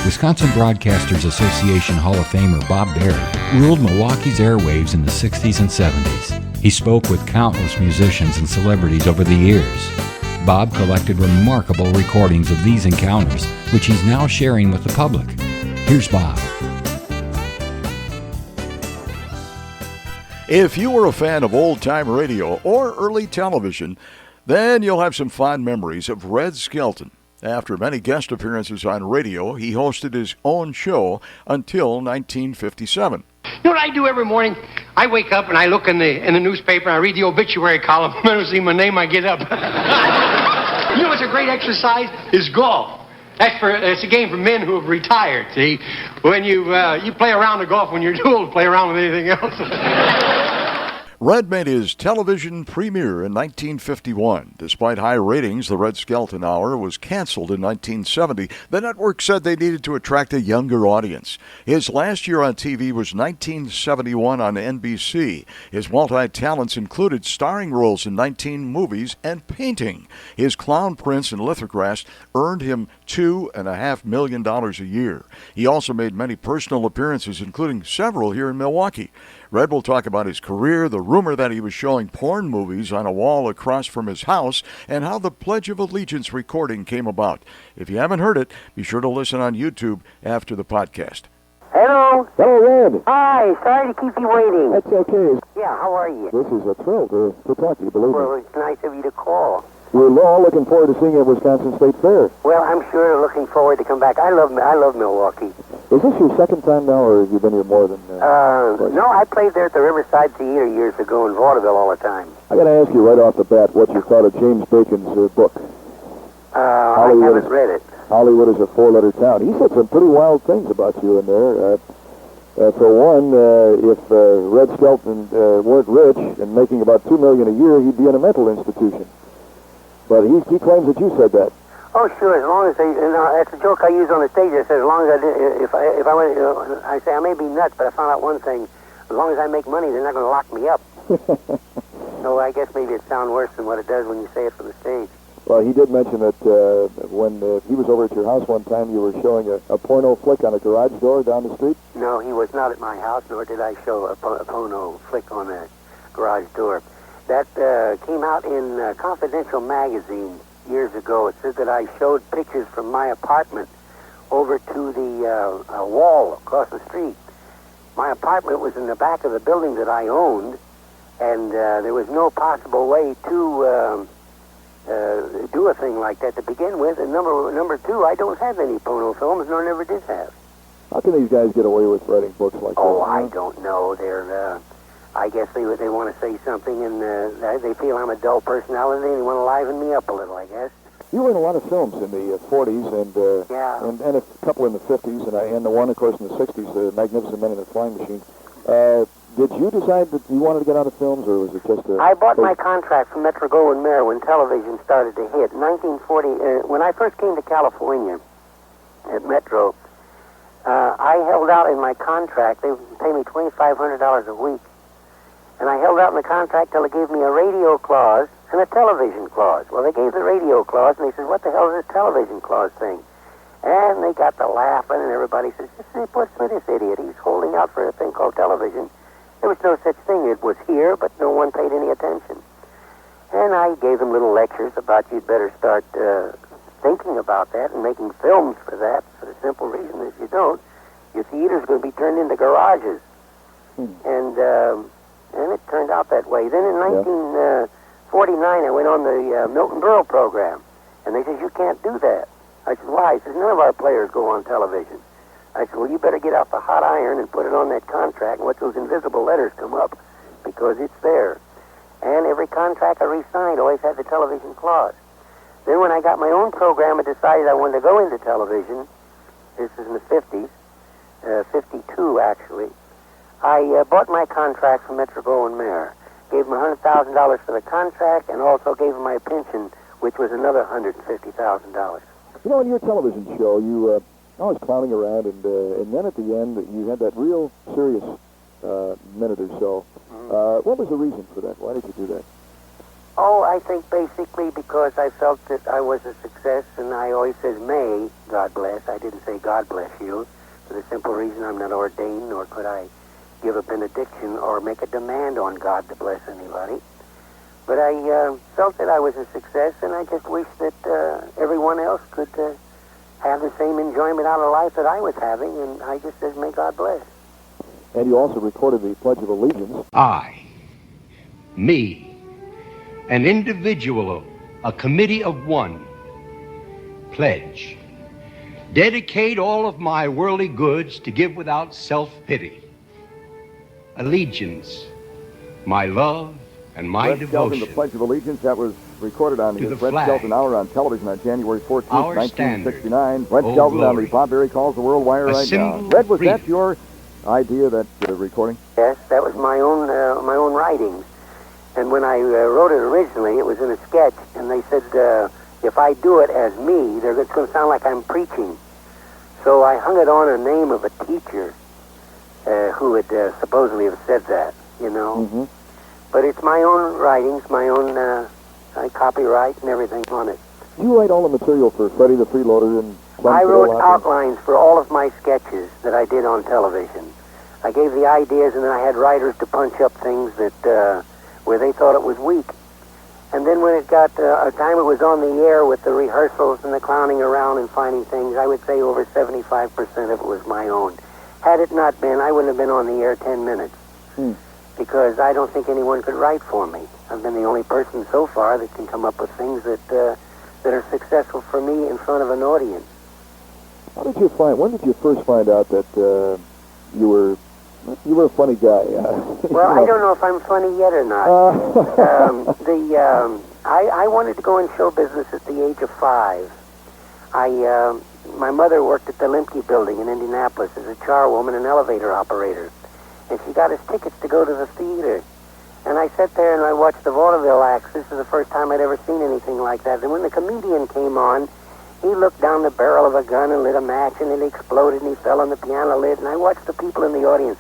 Wisconsin Broadcasters Association Hall of Famer Bob Berry ruled Milwaukee's airwaves in the 60s and 70s. He spoke with countless musicians and celebrities over the years. Bob collected remarkable recordings of these encounters, which he's now sharing with the public. Here's Bob. If you were a fan of old-time radio or early television, then you'll have some fond memories of Red Skelton. After many guest appearances on radio, he hosted his own show until 1957. You know what I do every morning? I wake up and I look in the newspaper and I read the obituary column. When I see my name, I get up. You know what's a great exercise? Is golf. It's a game for men who have retired, see? When you play around the golf when you're too old to play around with anything else. Red made his television premiere in 1951. Despite high ratings, the Red Skelton Hour was canceled in 1970. The network said they needed to attract a younger audience. His last year on TV was 1971 on NBC. His multi-talents included starring roles in 19 movies and painting. His clown prints and lithographs earned him $2.5 million a year. He also made many personal appearances, including several here in Milwaukee. Red will talk about his career, the rumor that he was showing porn movies on a wall across from his house, and how the Pledge of Allegiance recording came about. If you haven't heard it, be sure to listen on YouTube after the podcast. Hello. Hello, Red. Hi. Sorry to keep you waiting. That's okay. Yeah, how are you? This is a thrill to talk to you, believe me. Well, it's nice of you to call. We're all looking forward to seeing you at Wisconsin State Fair. Well, I'm sure looking forward to come back. I love Milwaukee. Is this your second time now, or have you been here more than... No, I played there at the Riverside Theater years ago in vaudeville all the time. I got to ask you right off the bat what you thought of James Bacon's book. I haven't read it. Hollywood is a four-letter town. He said some pretty wild things about you in there. For one, if Red Skelton weren't rich and making about $2 million a year, he'd be in a mental institution. But he claims that you said that. Oh, sure. As long as that's a joke I use on the stage. I said, as long as if I went, I say I may be nuts, but I found out one thing: as long as I make money, they're not going to lock me up. So I guess maybe it sounds worse than what it does when you say it from the stage. Well, he did mention that when he was over at your house one time, you were showing a porno flick on a garage door down the street. No, he was not at my house, nor did I show a porno flick on a garage door. That came out in Confidential magazine years ago. It said that I showed pictures from my apartment over to the wall across the street. My apartment was in the back of the building that I owned, and there was no possible way to do a thing like that to begin with. And number two, I don't have any porno films, nor never did have. How can these guys get away with writing books like that? Oh, I don't know. They're... I guess they want to say something, and they feel I'm a dull personality, and they want to liven me up a little, I guess. You were in a lot of films in the 40s and a couple in the 50s, and the one, of course, in the 60s, The Magnificent Men in the Flying Machine. Did you decide that you wanted to get out of films, or was it just I bought my contract from Metro-Goldwyn-Mayer when television started to hit. 1940, when I first came to California at Metro, I held out in my contract. They would pay me $2,500 a week. And I held out in the contract till they gave me a radio clause and a television clause. Well, they gave the radio clause, and they said, what the hell is this television clause thing? And they got to laughing, and everybody says, what's with this idiot? He's holding out for a thing called television. There was no such thing. It was here, but no one paid any attention. And I gave them little lectures about you'd better start thinking about that and making films for that, for the simple reason that if you don't, your theater's going to be turned into garages. And it turned out that way. Then in 1949, I went on the Milton Berle program, and they said, you can't do that. I said, why? He says, none of our players go on television. I said, well, you better get out the hot iron and put it on that contract and let those invisible letters come up, because it's there. And every contract I re-signed always had the television clause. Then when I got my own program and decided I wanted to go into television, this is in the 50s, 52 actually, I bought my contract from Metro-Goldwyn-Mayer, gave them $100,000 for the contract, and also gave them my pension, which was another $150,000. You know, in your television show, you always clowning around, and then at the end, you had that real serious minute or so. What was the reason for that? Why did you do that? Oh, I think basically because I felt that I was a success, and I always said, may God bless. I didn't say God bless you, for the simple reason I'm not ordained, nor could I give a benediction or make a demand on God to bless anybody. But I felt that I was a success, and I just wish that everyone else could have the same enjoyment out of life that I was having, and I just said, may God bless. And you also recorded the Pledge of Allegiance. I, me, an individual, a committee of one, pledge, dedicate all of my worldly goods to give without self-pity, allegiance, my love, and my Red Skelton, devotion the Pledge of Allegiance, that was recorded on the to the Red flag, Skelton Hour on television on January 14th, our 1969. standard, Red oh Skelton on glory. the Bob Berry Calls the World Wire A right now. symbol Red, of was that freedom. your idea, that recording? Yes, that was my own writings. And when I wrote it originally, it was in a sketch, and they said, if I do it as me, it's going to sound like I'm preaching. So I hung it on a name of a teacher who would supposedly have said that, you know. Mm-hmm. But it's my own writings, my own copyright and everything on it. Did you write all the material for Freddie the Freeloader and I wrote outlines for all of my sketches that I did on television. I gave the ideas, and then I had writers to punch up things that where they thought it was weak. And then when it got a time it was on the air with the rehearsals and the clowning around and finding things, I would say over 75% of it was my own. Had it not been, I wouldn't have been on the air 10 minutes. Because I don't think anyone could write for me. I've been the only person so far that can come up with things that are successful for me in front of an audience. When did you first find out that you were a funny guy? Well, I don't know if I'm funny yet or not. I wanted to go in show business at the age of 5. My mother worked at the Limke building in Indianapolis as a charwoman and elevator operator. And she got us tickets to go to the theater. And I sat there and I watched the vaudeville acts. This is the first time I'd ever seen anything like that. And when the comedian came on, he looked down the barrel of a gun and lit a match, and it exploded, and he fell on the piano lid. And I watched the people in the audience.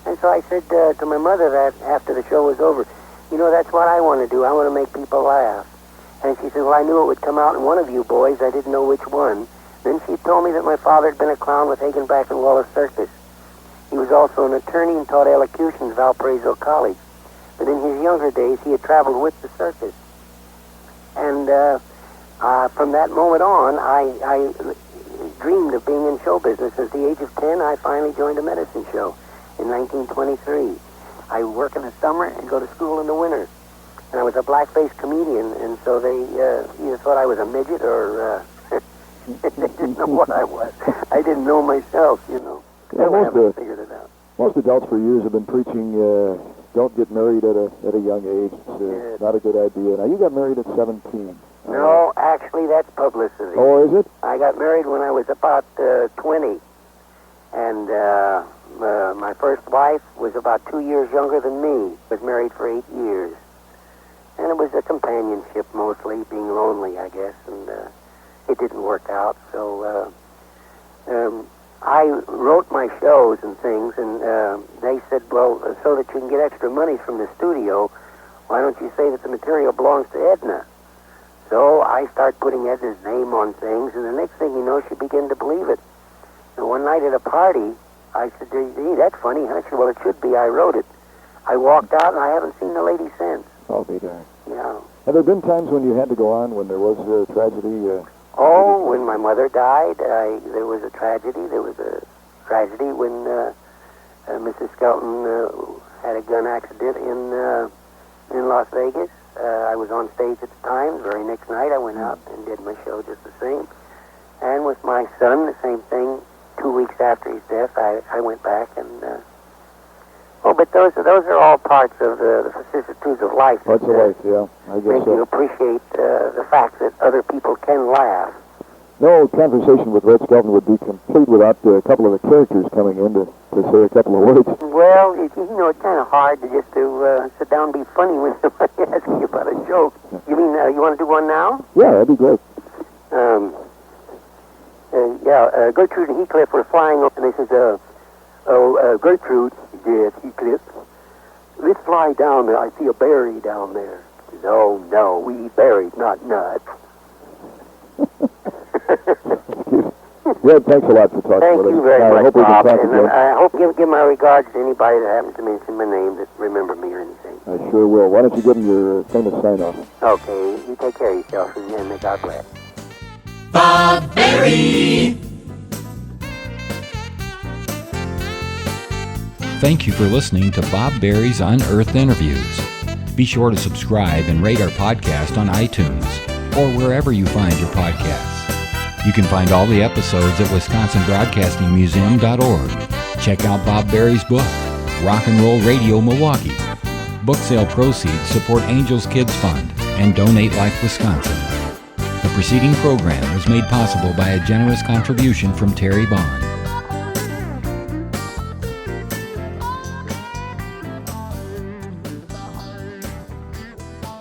And so I said to my mother that after the show was over, you know, that's what I want to do. I want to make people laugh. And she said, well, I knew it would come out in one of you boys. I didn't know which one. Then she told me that my father had been a clown with Hagenbeck and Wallace Circus. He was also an attorney and taught elocution at Valparaiso College. But in his younger days, he had traveled with the circus. And from that moment on, I dreamed of being in show business. At the age of 10, I finally joined a medicine show in 1923. I work in the summer and go to school in the winter. And I was a black-faced comedian, and so they either thought I was a midget or they didn't know what I was. I didn't know myself, you know. Yeah, I haven't figured it out. Most adults for years have been preaching, don't get married at a young age. It's not a good idea. Now, you got married at 17. No, actually, that's publicity. Oh, is it? I got married when I was about 20. And my first wife was about 2 years younger than me. Was married for 8 years. And it was a companionship mostly, being lonely, I guess. And it didn't work out. So I wrote my shows and things, and they said, well, so that you can get extra money from the studio, why don't you say that the material belongs to Edna? So I start putting Edna's name on things, and the next thing you know, she began to believe it. And one night at a party, I said, gee, that's funny, huh? She said, well, it should be. I wrote it. I walked out, and I haven't seen the lady since. I'll be there. Yeah. Have there been times when you had to go on, when there was a tragedy? Oh, when my mother died, there was a tragedy. There was a tragedy when Mrs. Skelton had a gun accident in Las Vegas. I was on stage at the time. The very next night, I went out and did my show just the same. And with my son, the same thing. 2 weeks after his death, I went back and... but those are all parts of the vicissitudes of life. Parts of life, yeah. I guess make you appreciate the fact that other people can laugh. No conversation with Red Skelton would be complete without a couple of the characters coming in to say a couple of words. Well, you know, it's kind of hard to just to sit down and be funny when somebody asks you about a joke. You mean you want to do one now? Yeah, that'd be great. Gertrude and Heathcliff were flying up, and they says, Gertrude, yes, Heathcliff, let's fly down there. I see a berry down there. says, "Oh, no, we eat berries, not nuts." Red, thanks a lot for talking Thank with us. you very I much, hope we can Bob. talk And again. I hope give my regards to anybody that happens to mention my name that remember me or anything. I sure will. Why don't you give them your famous sign-off? Okay, you take care of yourself, and may God bless. Bob Berry. Thank you for listening to Bob Berry's Unearthed Interviews. Be sure to subscribe and rate our podcast on iTunes or wherever you find your podcasts. You can find all the episodes at WisconsinBroadcastingMuseum.org. Check out Bob Berry's book, Rock and Roll Radio Milwaukee. Book sale proceeds support Angels Kids Fund and Donate Life Wisconsin. The preceding program was made possible by a generous contribution from Terry Bond.